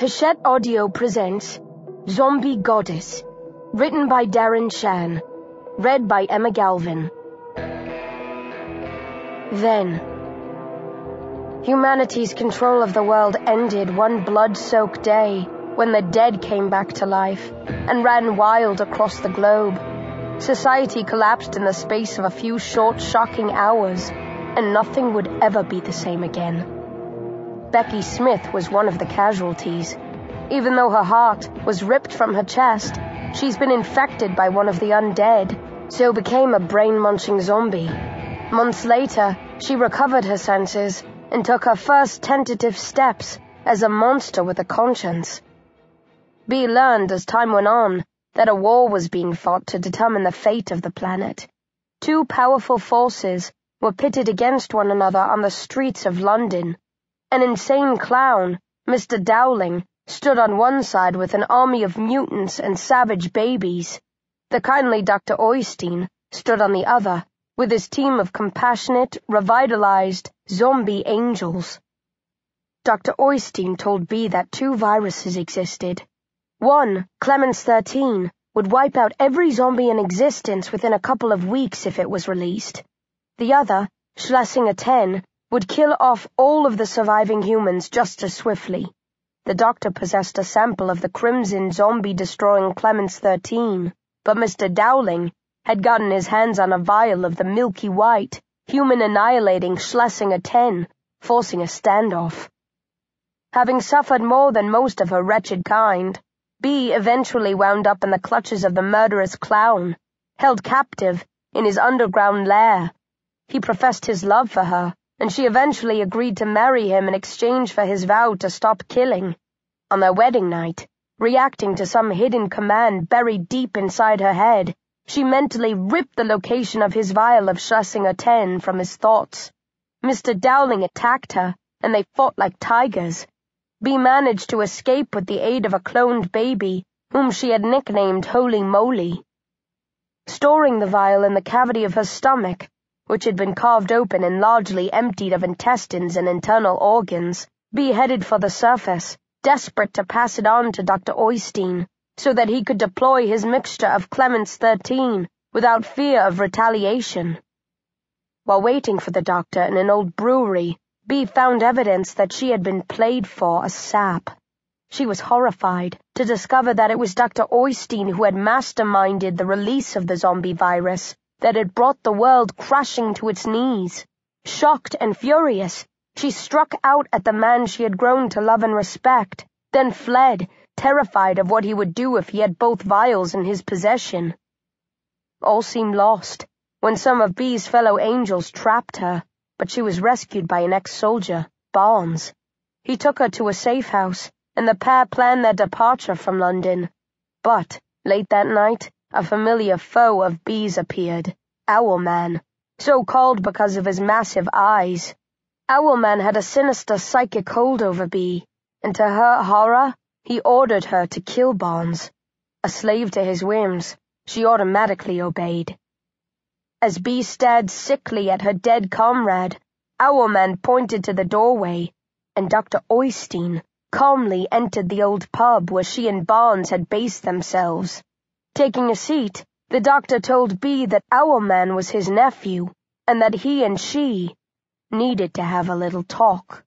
Hachette Audio presents Zom-B Goddess, written by Darren Shan, read by Emma Galvin. Then, humanity's control of the world ended one blood-soaked day when the dead came back to life and ran wild across the globe. Society collapsed in the space of a few short, shocking hours, and nothing would ever be the same again. Becky Smith was one of the casualties. Even though her heart was ripped from her chest, she's been infected by one of the undead, so became a brain-munching zombie. Months later, she recovered her senses and took her first tentative steps as a monster with a conscience. B learned as time went on that a war was being fought to determine the fate of the planet. Two powerful forces were pitted against one another on the streets of London. An insane clown, Mr. Dowling, stood on one side with an army of mutants and savage babies. The kindly Dr. Oystein stood on the other, with his team of compassionate, revitalized, zombie angels. Dr. Oystein told B that two viruses existed. One, Clemens 13, would wipe out every zombie in existence within a couple of weeks if it was released. The other, Schlesinger 10, would kill off all of the surviving humans just as swiftly. The doctor possessed a sample of the crimson zombie-destroying Clemens 13, but Mr. Dowling had gotten his hands on a vial of the milky white, human-annihilating Schlesinger 10, forcing a standoff. Having suffered more than most of her wretched kind, B eventually wound up in the clutches of the murderous clown, held captive in his underground lair. He professed his love for her, and she eventually agreed to marry him in exchange for his vow to stop killing. On their wedding night, reacting to some hidden command buried deep inside her head, she mentally ripped the location of his vial of Schlesinger 10 from his thoughts. Mr. Dowling attacked her, and they fought like tigers. B managed to escape with the aid of a cloned baby, whom she had nicknamed Holy Moly. Storing the vial in the cavity of her stomach, which had been carved open and largely emptied of intestines and internal organs, B headed for the surface, desperate to pass it on to Dr. Oystein, so that he could deploy his mixture of Clemens 13 without fear of retaliation. While waiting for the doctor in an old brewery, B found evidence that she had been played for a sap. She was horrified to discover that it was Dr. Oystein who had masterminded the release of the zombie virus that had brought the world crashing to its knees. Shocked and furious, she struck out at the man she had grown to love and respect, then fled, terrified of what he would do if he had both vials in his possession. All seemed lost when some of B's fellow angels trapped her, but she was rescued by an ex-soldier, Barnes. He took her to a safe house, and the pair planned their departure from London. But, late that night, a familiar foe of B's appeared, Owlman, so called because of his massive eyes. Owlman had a sinister psychic hold over B, and to her horror, he ordered her to kill Barnes. A slave to his whims, she automatically obeyed. As B stared sickly at her dead comrade, Owlman pointed to the doorway, and Dr. Oystein calmly entered the old pub where she and Barnes had based themselves. Taking a seat, the doctor told B that Owlman was his nephew, and that he and she needed to have a little talk.